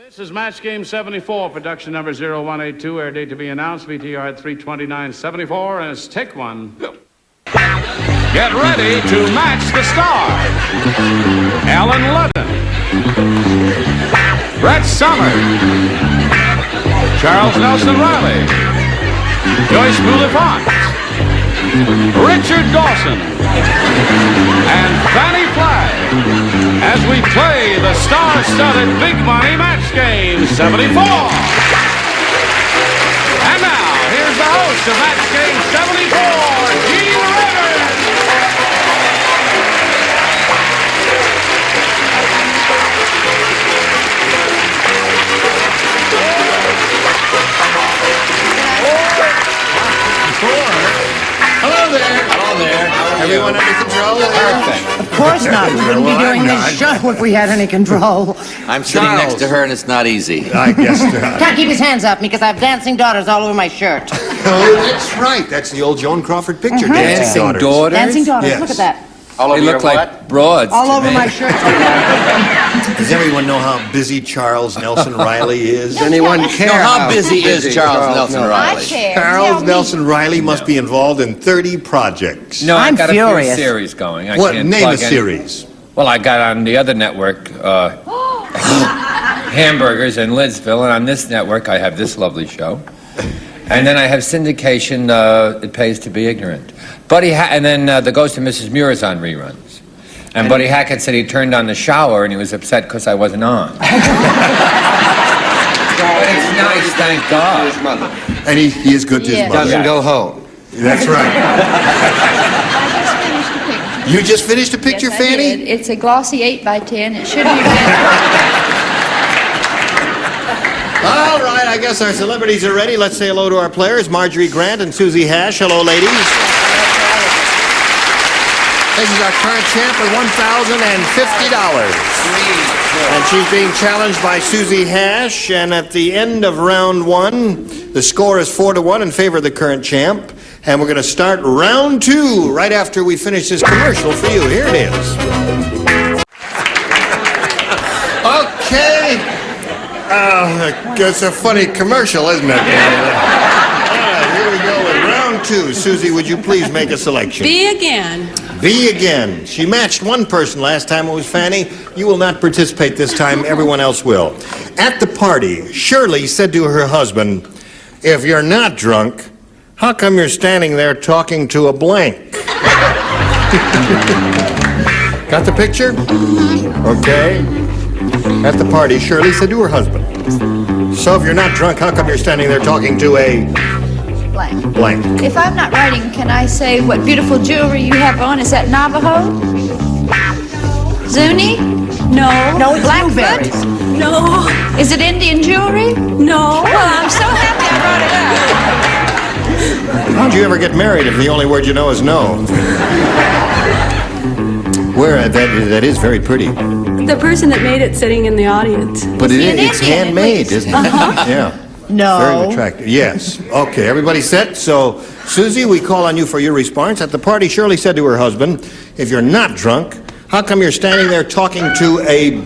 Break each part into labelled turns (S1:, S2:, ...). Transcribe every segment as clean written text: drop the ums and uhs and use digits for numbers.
S1: This is Match Game 74, production number 0182, air date to be announced, VTR at 3/29/74, and it's take one. Get ready to match the stars. Alan Ludden, Brett Somers, Charles Nelson Reilly, Joyce Bulifant, Richard Dawson, and Fannie Flagg as we play the star-studded Big Money Match Game 74. And now, here's the host of Match Game 74, Gene Rivers.
S2: Hello there. Hello there. Everyone under control?
S3: Perfect. Of course not. We wouldn't be doing this show if we had any control.
S2: I'm sitting next to her, and it's not easy.
S4: I guess not.
S3: Can't keep his hands off me because I have dancing daughters all over my shirt.
S4: Oh, that's right. That's the old Joan Crawford picture.
S2: Dancing daughters?
S3: Dancing daughters.
S4: Yes.
S3: Look at that.
S2: All
S5: They look like broads.
S3: All
S5: to
S3: over
S5: me.
S3: my shirt.
S4: Does everyone know how busy Charles Nelson Reilly is?
S6: Does anyone care?
S2: How busy is Charles Nelson Reilly?
S4: Charles Nelson Reilly must be involved in 30 projects.
S5: No,
S3: I'm
S5: I got
S3: furious.
S5: a few series going. I
S4: What?
S5: can't
S4: Name a
S5: plug any-
S4: series.
S5: Well, I got on the other network, Hamburgers in Lidsville, and on this network I have this lovely show. And then I have syndication, It Pays to Be Ignorant. And then The Ghost of Mrs. Muir is on reruns. And Buddy Hackett said he turned on the shower and he was upset because I wasn't on. But it's nice, thank God.
S4: And he is good to his mother.
S6: Doesn't go home.
S4: That's right.
S7: I just finished a picture.
S4: You just finished a picture,
S7: Yes, I
S4: Fannie?
S7: did. It's a glossy 8x10. It should be good.
S4: All right, I guess our celebrities are ready. Let's say hello to our players, Marjorie Grant and Susie Hash. Hello, ladies. This is our current champ at $1,050. And she's being challenged by Susie Hash. And at the end of round one, the score is 4-1 in favor of the current champ. And we're going to start round two right after we finish this commercial for you. Here it is. Okay. It's a funny commercial, isn't it? Here we go with round two. Susie, would you please make a selection?
S8: Be again.
S4: Be again. She matched one person last time. It was Fannie. You will not participate this time. Everyone else will. At the party, Shirley said to her husband, "If you're not drunk, how come you're standing there talking to a blank?" Got the picture? Okay. At the party, Shirley said to her husband, "So if you're not drunk, how come you're standing there talking to a
S7: Blank.
S4: blank?"
S7: If I'm not writing, can I say what beautiful jewelry you have on? Is that Navajo? Zuni? No.
S3: No, it's blackberries.
S7: No. Is it Indian jewelry?
S8: No.
S7: Well, I'm so happy I brought it up.
S4: How'd you ever get married if the only word you know is no? That is very pretty.
S8: The person that made it sitting in the audience.
S4: But
S7: he an
S4: it's
S7: Indian,
S4: handmade,
S7: at least?
S4: isn't it? Yeah.
S3: No.
S4: Very attractive. Yes. Okay, everybody set? So, Susie, we call on you for your response. At the party, Shirley said to her husband, "If you're not drunk, how come you're standing there talking to a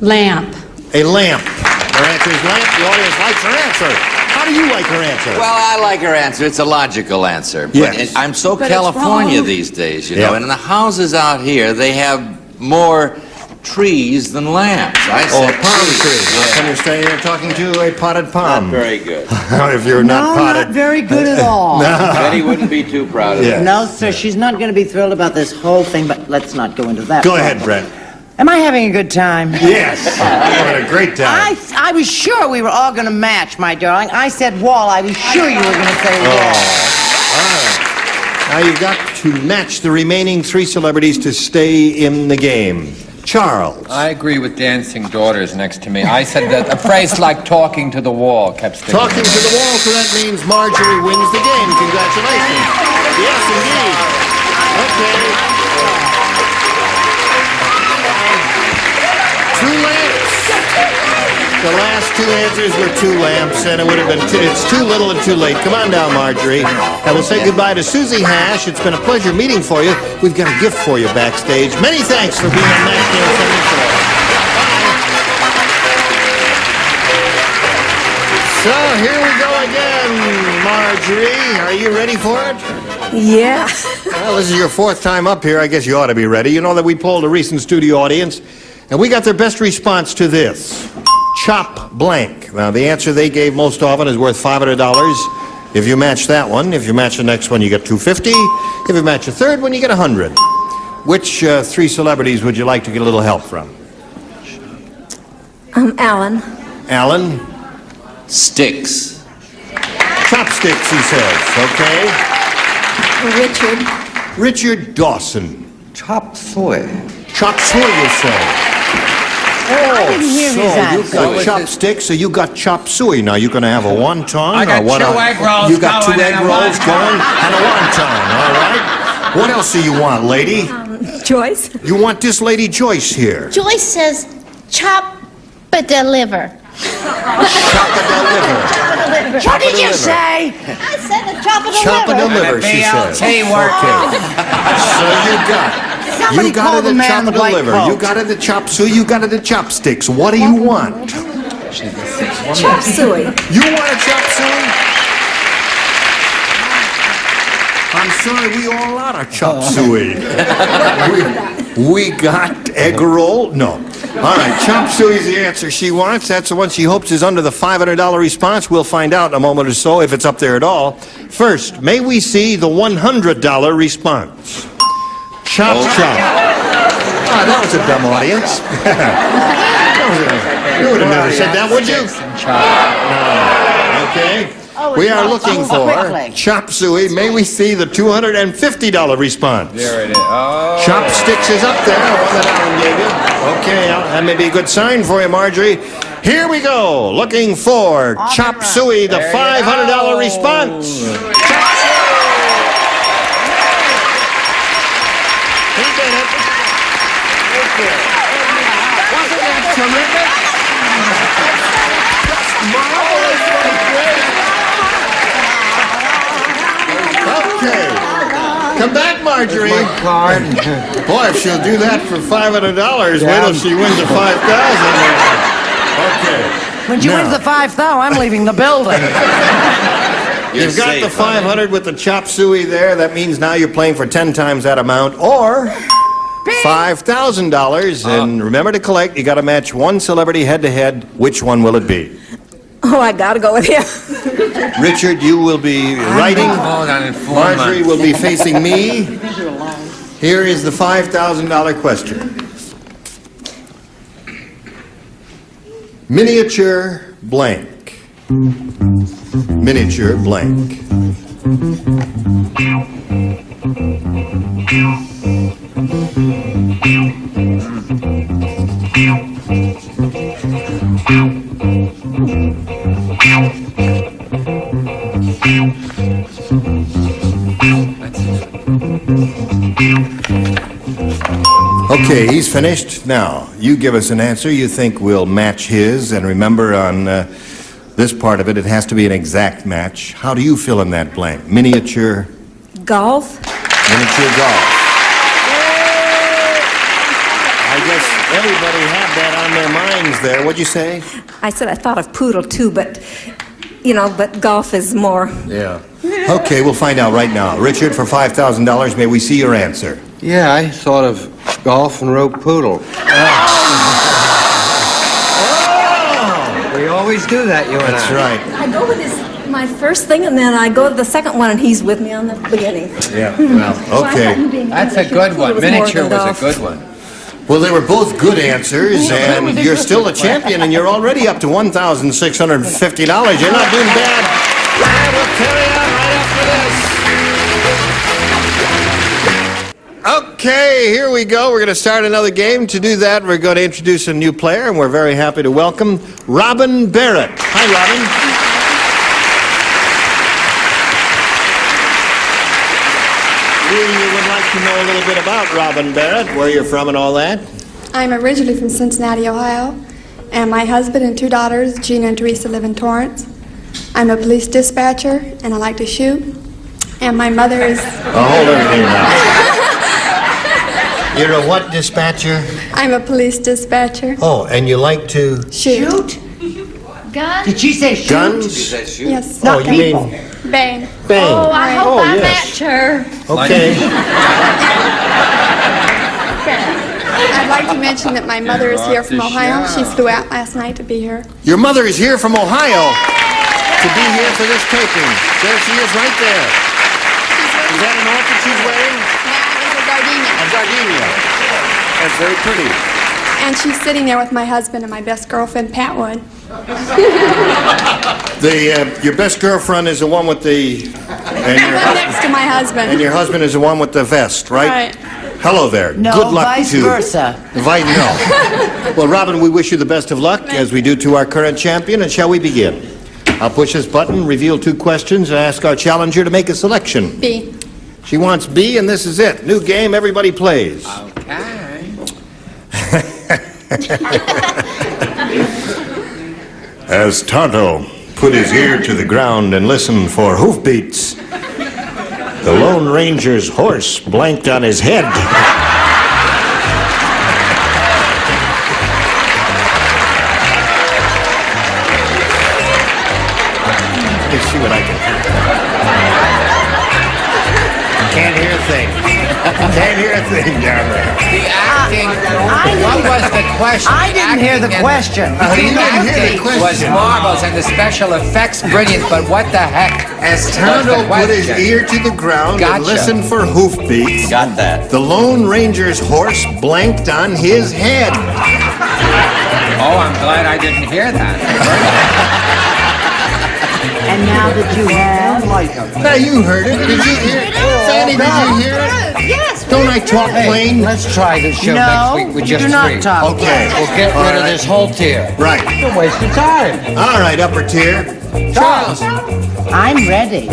S8: Lamp.
S4: lamp?" Her answer is lamp. The audience likes her answer. How do you like her answer?
S2: Well, I like her answer. It's a logical answer. But
S4: Yes.
S2: I'm so
S8: But it's
S2: California
S8: wrong.
S2: these days, you
S4: Yeah.
S2: know. And in the houses out here, they have more trees than lamps. I
S4: Oh,
S2: said
S4: a palm
S2: trees.
S4: tree. How come
S2: Yeah.
S4: you're standing there talking to a potted
S2: Not
S4: palm?
S2: very good.
S4: If you're not
S3: No,
S4: potted.
S3: not very good at all.
S2: Betty wouldn't be too proud of
S4: Yeah.
S2: it.
S3: No, sir, she's not going to be thrilled about this whole thing, but let's not go into that.
S4: Go ahead, Brent.
S3: Am I having a good time?
S4: Yes. You're having a great time.
S3: I was sure we were all going to match, my darling. I said wall. I was sure you were going to say wall.
S4: Now you've got to match the remaining three celebrities to stay in the game. Charles.
S5: I agree with dancing daughters next to me. I said that a phrase like talking to the wall kept sticking.
S4: Talking to the wall, so that means Marjorie wins the game. Congratulations. Yes, indeed. Okay. Two lamps. The last two answers were two lamps, and it would have been it's too little and too late. Come on down, Marjorie. And we'll say goodbye to Susie Hash. It's been a pleasure meeting for you. We've got a gift for you backstage. Many thanks for being on Match Game 74. Bye. So here we go again, Marjorie. Are you ready for it?
S8: Yeah.
S4: Well, this is your fourth time up here. I guess you ought to be ready. You know that we polled a recent studio audience, and we got their best response to this. Chop blank. Now, the answer they gave most often is worth $500. If you match that one, if you match the next one, you get $250. If you match the third one, you get $100. Which three celebrities would you like to get a little help from?
S8: Alan.
S4: Alan?
S2: Sticks.
S4: Chopsticks, he says. Okay.
S8: Richard.
S4: Richard Dawson.
S2: Chop suey.
S4: Chop suey, you say?
S3: I didn't hear his
S4: So you
S3: answer.
S4: got chopsticks, so you got chop suey. Now you're going to have a wonton.
S5: I got
S4: or what
S5: two egg rolls
S4: You got
S5: going
S4: two egg
S5: and a
S4: rolls
S5: wonton.
S4: going and a wonton. All right. What else do you want, lady?
S8: Joyce.
S4: You want this lady Joyce here?
S6: Joyce says, chop but deliver.
S4: Chop a deliver.
S3: What did you say?
S6: I said the chop and
S4: Chop a
S6: deliver.
S4: deliver, she says.
S5: BLT working.
S4: So
S3: Somebody
S4: you got
S3: call
S4: it
S3: the
S4: at
S3: man
S4: chop
S3: in
S4: a
S3: the white
S4: deliver.
S3: coat.
S4: You got it at chop suey. You got it at chopsticks. What do you want?
S8: Chop suey.
S4: You want a chop suey? I'm sorry, we all out of chop suey. we got egg roll? No. All right, chop suey's the answer she wants. That's the one she hopes is under the $500 response. We'll find out in a moment or so if it's up there at all. First, may we see the $100 response? Chop, chop. Ah, that was a dumb audience. You would have never said that, would you? No. Okay. We are looking for chop suey. May we see the $250 response?
S5: There it is. Oh.
S4: Chopsticks is up there, one that Alan gave you. Okay, that may be a good sign for you, Marjorie. Here we go, looking for chop suey, the $500 response. Chop suey! He did it. Okay. Wasn't that terrific? Okay. Come back, Marjorie.
S5: My card.
S4: Boy, if she'll do that for $500, wait till she wins the $5,000. Okay.
S3: When she wins the 5,000, I'm leaving the building.
S4: You've got the 500 with the chop suey there. That means now you're playing for 10 times that amount, or $5,000. And remember to collect. You got to match one celebrity head to head. Which one will it be?
S8: Oh, I gotta go with him.
S4: Richard, you will be writing.
S5: Hold on in 4
S4: Marjorie
S5: months.
S4: will be facing me. Here is the $5,000 question. Miniature blank. Miniature blank. Okay, he's finished. Now, you give us an answer you think will match his, and remember on this part of it, it has to be an exact match. How do you fill in that blank? Miniature,
S8: Golf.
S4: miniature golf. I guess everybody had that on their minds there. What'd you say?
S9: I said I thought of poodle too, but golf is more.
S4: Yeah. Okay, we'll find out right now. Richard, for $5,000, may we see your answer?
S10: Yeah, I thought of golf and rope poodle. We always do that, you and
S4: That's
S10: I.
S4: right.
S9: I go with my first thing, and then I go to the second one, and he's with me on the beginning.
S4: Yeah, well, okay.
S5: That's a good one. Miniature was a good one.
S4: Well, they were both good answers, and you're still a champion, and you're already up to $1,650. You're not doing bad. And we'll carry on right after this. Okay, here we go. We're going to start another game. To do that, we're going to introduce a new player, and we're very happy to welcome Robin Barrett. Hi, Robin. We would like to know a little bit about Robin Barrett, where you're from and all that.
S11: I'm originally from Cincinnati, Ohio, and my husband and two daughters, Gina and Teresa, live in Torrance. I'm a police dispatcher, and I like to shoot. And my mother is...
S4: Hold everything now. You're a what dispatcher?
S11: I'm a police dispatcher.
S4: Oh, and you like to...
S11: Shoot.
S7: Gun?
S3: Did she say shoot?
S4: Guns?
S11: Yes.
S3: Not
S4: Oh, you
S3: people.
S4: mean
S11: Bang.
S4: bang?
S7: Oh, I hope I
S4: yes.
S7: match her.
S4: Okay.
S11: I'd like to mention that my mother is here from Ohio. She flew out last night to be here.
S4: Your mother is here from Ohio to be here for this taping. There she is right there. Is that an orchid she's wearing?
S11: That is a gardenia.
S4: A gardenia. That's very pretty.
S11: And she's sitting there with my husband and my best girlfriend, Pat Wood.
S4: Your best girlfriend is the one with the... And your,
S11: Right next to my husband.
S4: and your husband is the one with the vest, right?
S11: Right.
S4: Hello there.
S3: No,
S4: Good luck
S3: vice
S4: to...
S3: versa.
S4: No. Well, Robin, we wish you the best of luck, as we do to our current champion, and shall we begin? I'll push this button, reveal 2 questions, and ask our challenger to make a selection.
S11: B.
S4: She wants B, and this is it. New game, everybody plays.
S5: Okay.
S4: As Tonto put his ear to the ground and listened for hoofbeats, the Lone Ranger's horse blanked on his head. Let's see what I can do. Can't hear a thing. Can't hear a thing down there.
S5: The acting. What was the question?
S3: I didn't hear the question.
S4: You
S5: The
S4: didn't hear the
S5: acting was
S4: question.
S5: marvelous and the special effects brilliant, but what the heck?
S4: As
S5: was
S4: Tonto
S5: the
S4: put his
S5: question?
S4: ear to the ground
S5: Gotcha.
S4: and listened for hoofbeats,
S2: Got that.
S4: the Lone Ranger's horse blanked on his head.
S5: Oh, I'm glad I didn't hear that.
S3: And now that you have...
S4: Now you heard it. Did you hear it? Fannie, did you hear it?
S3: Yes.
S4: Don't I talk plain?
S10: Let's try this show
S3: No,
S10: next week with
S3: you
S10: just
S3: do not
S10: 3.
S3: talk.
S4: Okay.
S10: We'll get
S4: All
S10: rid of
S4: right.
S10: this whole tier.
S4: Right.
S10: You're wasting time.
S4: All right, upper tier. Charles,
S3: I'm ready.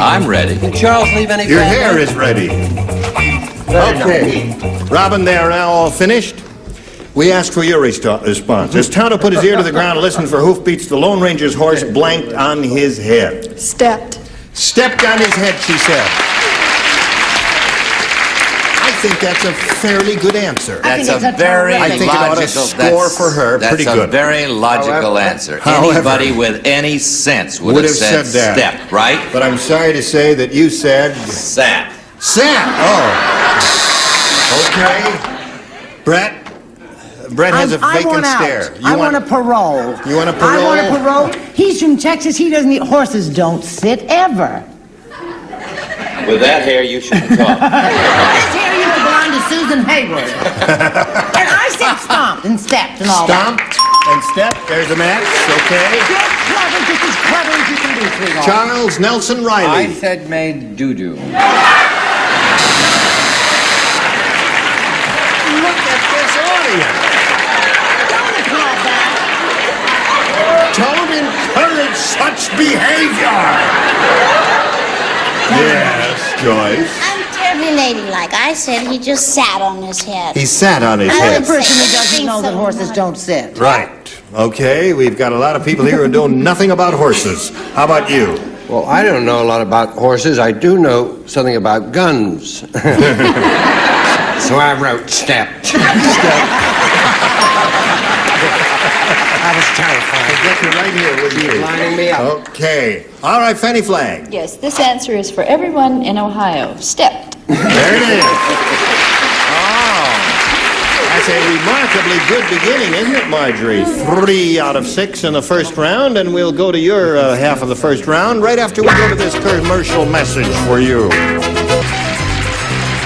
S2: I'm ready.
S10: Did Charles leave any
S4: your
S10: family?
S4: hair is ready. Okay. Robin, they are now all finished. We ask for your response. As Tonto put his ear to the ground and listened for hoofbeats, the Lone Ranger's horse blanked on his head.
S11: Stepped.
S4: Stepped on his head, she said. I think that's a fairly good answer.
S2: That's
S3: think
S2: a
S3: it's a
S2: very
S3: terrific-
S4: I think it ought to
S2: logical.
S4: score for her. Pretty
S2: That's
S4: good.
S2: a very logical answer.
S4: However-
S2: Anybody with any sense would
S4: Would
S2: have
S4: have
S2: said
S4: said that.
S2: step, right?
S4: But I'm sorry to say that you said
S2: Sat.
S4: sat. Oh. Okay. Brett has a
S3: I
S4: vacant
S3: want out.
S4: stare.
S3: I want a parole.
S4: You want a
S3: I
S4: parole?
S3: want a parole. He's from Texas. He doesn't eat... Horses don't sit ever.
S2: With that hair, you shouldn't talk.
S3: This hair used to belong to Susan Hayward. And I said stomped and stepped and all that.
S4: Stomped and stepped. There's a match. Okay.
S3: You're clever, just as clever as you can be, sweetheart.
S4: Charles Nelson
S5: I
S4: Reilly.
S5: said made doo-doo.
S4: Look at this audience. Don't encourage such behavior. Yes, Joyce.
S6: I'm terribly ladylike. I said he just sat on his head.
S4: He sat on his
S6: I
S4: head.
S6: would
S3: The person who
S6: say
S3: doesn't
S6: think
S3: know that
S6: so.
S3: horses don't sit.
S4: Right. Okay, we've got a lot of people here who know nothing about horses. How about you?
S10: Well, I don't know a lot about horses. I do know something about guns. So I wrote stepped. I was terrified.
S4: Get you right here with you.
S10: Lining me up.
S4: Okay. All right, Fannie Flagg.
S7: Yes, this answer is for everyone in Ohio. Stepped.
S4: There it is. Oh. That's a remarkably good beginning, isn't it, Marjorie? 3 out of 6 in the first round, and we'll go to your half of the first round right after we go to this commercial message for you.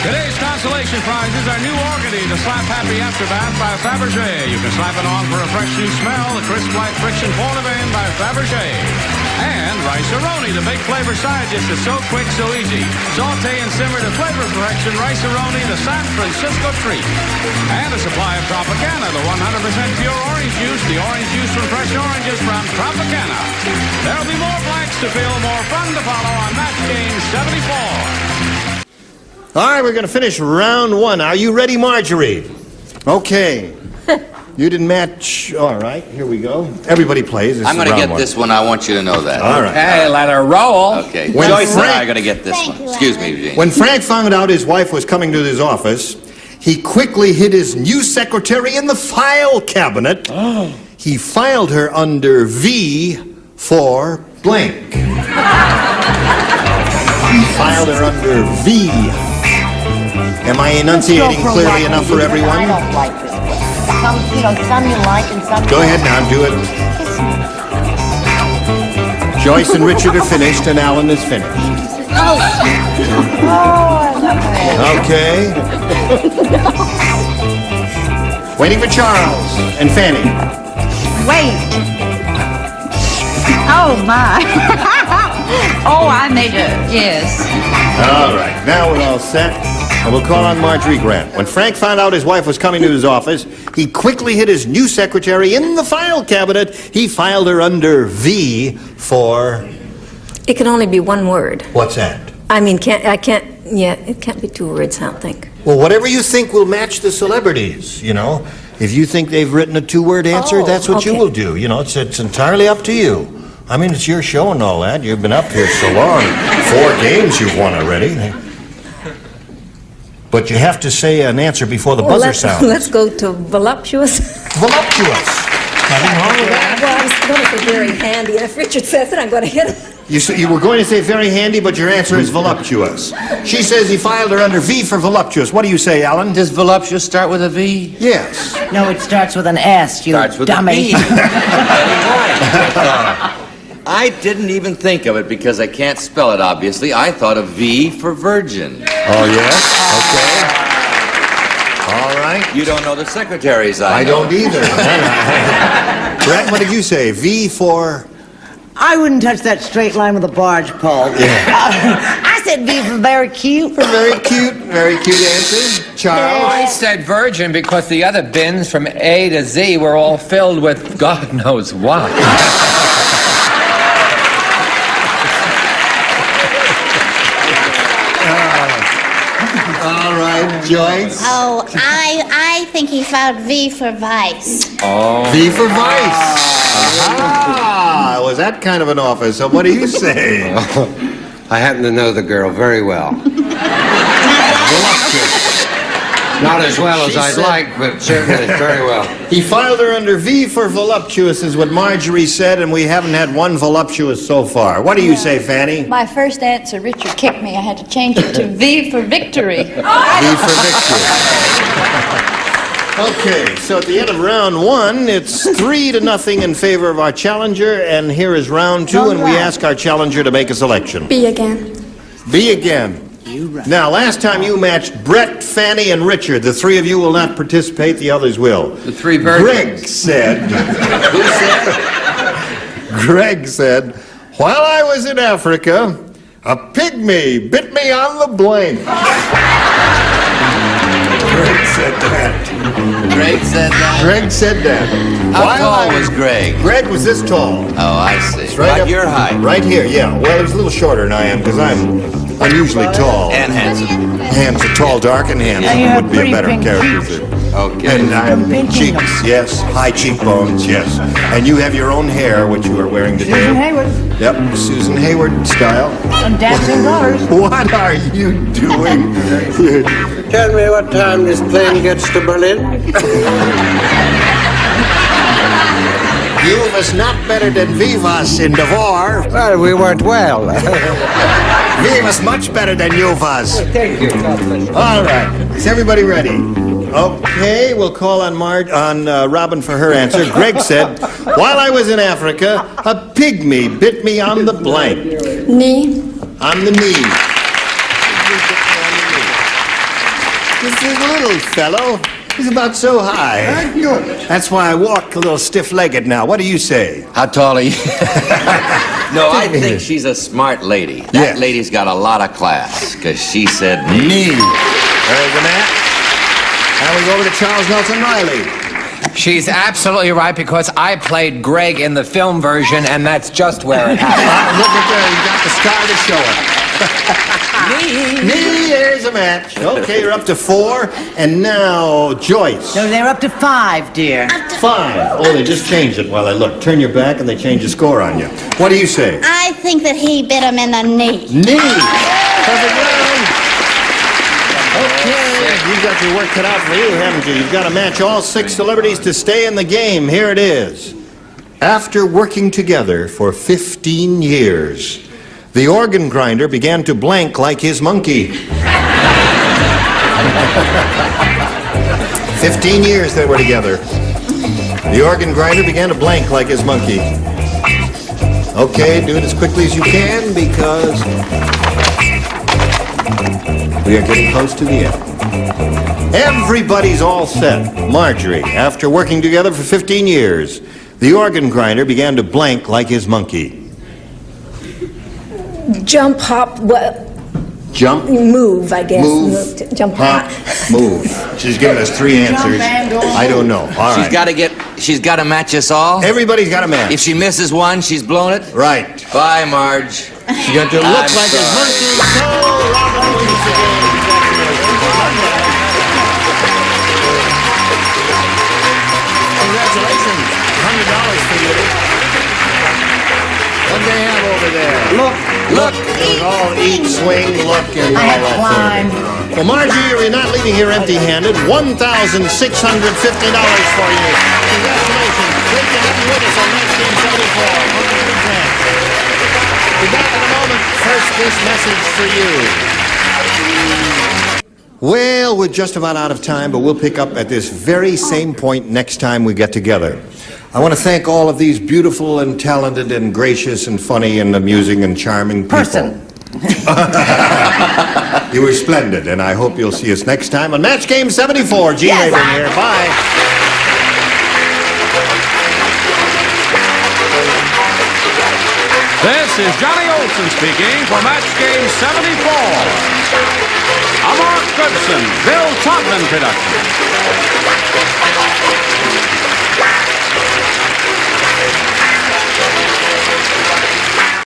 S1: Today's consolation prizes are new Organdy, the Slap Happy Afterbath by Fabergé. You can slap it on for a fresh new smell, the crisp light friction Portavain by Fabergé. And Rice-A-Roni, the big flavor side dish is so quick, so easy. Saute and simmer to flavor perfection, Rice-A-Roni, the San Francisco treat. And a supply of Tropicana, the 100% pure orange juice, the orange juice from fresh oranges from Tropicana. There'll be more blanks to fill, more fun to follow on Match Game 74.
S4: All right, we're going to finish round 1. Are you ready, Marjorie? Okay. You didn't match. All right, here we go. Everybody plays. This
S2: I'm
S4: is
S2: going to
S4: round
S2: get
S4: 1.
S2: this one. I want you to know that.
S4: All right.
S5: Hey, let her roll.
S2: Okay.
S4: When
S2: Joyce and I
S4: Frank-
S2: are going to get this
S6: Thank
S2: one.
S6: you,
S2: Excuse me,
S6: Alan.
S2: Eugene.
S4: When Frank found out his wife was coming to his office, he quickly hid his new secretary in the file cabinet. He filed her under V for blank. He filed her under V. Am I enunciating clearly enough for everyone?
S3: I don't like this. Some you like and some
S4: Go ahead now, do it. Joyce and Richard are finished, and Alan is finished. Okay. Waiting for Charles and Fannie.
S7: Wait. Oh, my. Oh, I made it. Yes.
S4: All right, now we're all set. And we'll call on Marjorie Grant. When Frank found out his wife was coming to his office, he quickly hid his new secretary in the file cabinet. He filed her under V for...
S8: It can only be one word.
S4: What's that?
S8: I mean, it can't be two words, I don't think.
S4: Well, whatever you think will match the celebrities, you know. If you think they've written a two-word answer, that's what you will do. You know, it's entirely up to you. I mean, it's your show and all that. You've been up here so long. 4 games you've won already. But you have to say an answer before the buzzer sounds.
S8: Let's go to voluptuous.
S4: Voluptuous. Nothing wrong with that.
S8: Well, I was going to say very handy, and if Richard says it, I'm going to hit it.
S4: You were going to say very handy, but your answer is voluptuous. She says he filed her under V for voluptuous. What do you say, Alan?
S2: Does voluptuous start with a V?
S4: Yes.
S3: No, it starts with an S, you
S2: Starts with
S3: dummy.
S2: a V. I didn't even think of it because I can't spell it, obviously. I thought of V for virgin.
S4: Oh, yes? Okay. All right.
S2: You don't know the secretaries
S4: I don't either. Brett, what did you say? V for...
S3: I wouldn't touch that straight line with a barge pole. I said V for very cute.
S4: Very cute answer. Charles?
S5: I said virgin because the other bins from A to Z were all filled with God knows what.
S4: All right, Joyce?
S6: Oh, I think he filed V for vice.
S5: Oh.
S4: V for vice. Ah, was that kind of an offer? So what do you say?
S10: I happen to know the girl very well. Not as well as I'd like, but certainly very well.
S4: He filed her under V for voluptuous is what Marjorie said, and we haven't had one voluptuous so far. What do you say, Fannie?
S7: My first answer, Richard kicked me. I had to change it to V for victory.
S4: V for victory. Okay, so at the end of round 1, it's 3-0 in favor of our challenger, and here is round 2, and we ask our challenger to make a selection.
S11: B again.
S4: B again. Now, last time you matched Brett, Fannie, and Richard. The 3 of you will not participate, the others will.
S5: The 3 virgins.
S4: Greg said... Who said? Greg said, while I was in Africa, a pygmy bit me on the blank. Greg said that.
S2: Greg said that?
S4: Greg said that.
S2: How tall was Greg?
S4: Greg was this tall.
S2: Oh, I see.
S4: It's
S2: Right
S4: up
S2: your height.
S4: Right here, yeah. Well, he was a little shorter than I am, because I'm unusually tall.
S2: And handsome.
S4: Handsome, tall, dark, and handsome
S3: you have
S4: would be a
S3: pretty
S4: better
S3: pink
S4: character.
S2: Okay.
S4: And I'm
S3: Pink
S4: cheeks, yes. High cheekbones, yes. And you have your own hair, which you are wearing today.
S3: Susan Hayward.
S4: Yep, Susan Hayward style.
S3: Some dancing daughters.
S4: What are you doing?
S10: Tell me what time this plane gets to Berlin.
S4: You was not better than Vivas in Devore.
S10: Well, we weren't well.
S4: Vivas much better than you was.
S10: Thank you.
S4: All right. Is everybody ready? Okay, we'll call on Robin for her answer. Greg said, while I was in Africa, a pygmy bit me on the blank.
S11: Knee.
S4: On the knee. This is a little fellow. He's about so high. That's why I walk a little stiff-legged now. What do you say?
S2: How tall are you? No, I think she's a smart lady. That
S4: Yes.
S2: lady's got a lot of class, because she said knee.
S4: Knee. There's the mat. Now we go over to Charles Nelson Reilly.
S5: She's absolutely right because I played Greg in the film version, and that's just where it happened.
S4: Look at there, you got the scar to show it. Knee, there's a match. Okay, you're up to 4, and now Joyce.
S3: No, they're up to 5, dear.
S4: 5. Oh, they just changed it while I look. Turn your back and they change the score on you. What do you say?
S6: I think that he bit him in the knee.
S4: Knee. Perfect round. Okay. you've got your work cut out for you, haven't you? You've got to match all 6 celebrities to stay in the game. Here it is. After working together for 15 years, the organ grinder began to blank like his monkey. 15 years they were together. The organ grinder began to blank like his monkey. Okay, do it as quickly as you can because we are getting close to the end. Everybody's all set. Marjorie, after working together for 15 years, the organ grinder began to blank like his monkey.
S9: Jump, hop, what?
S4: Jump,
S9: Move, I guess.
S4: move,
S9: Jump,
S4: hop, move. She's given us 3 answers. I don't know. All right.
S2: She's got to match us all.
S4: Everybody's got a match.
S2: If she misses one, she's blown it.
S4: Right.
S2: Bye, Marge.
S4: She got to look like his monkey. So, Robert wins the game. Congratulations. $100 for you. What do they have over there?
S3: Look.
S2: Look.
S4: It was all eat, swing, look, and
S3: I
S4: all
S3: had
S4: that
S3: climbed.
S4: sort of thing. Well, Margie, you're not leaving here empty-handed. $1,650 for you. Congratulations. Great to have you with us on Match Game 74. Be back in a moment. First, this message for you. Well, we're just about out of time, but we'll pick up at this very same point next time we get together. I want to thank all of these beautiful and talented and gracious and funny and amusing and charming people.
S3: Person.
S4: You were splendid, and I hope you'll see us next time on Match Game 74. Gene
S3: Yes,
S4: Laban here. Bye.
S1: This is Johnny Olson speaking for Match Game 74. A Mark Goodson, Bill Todman production.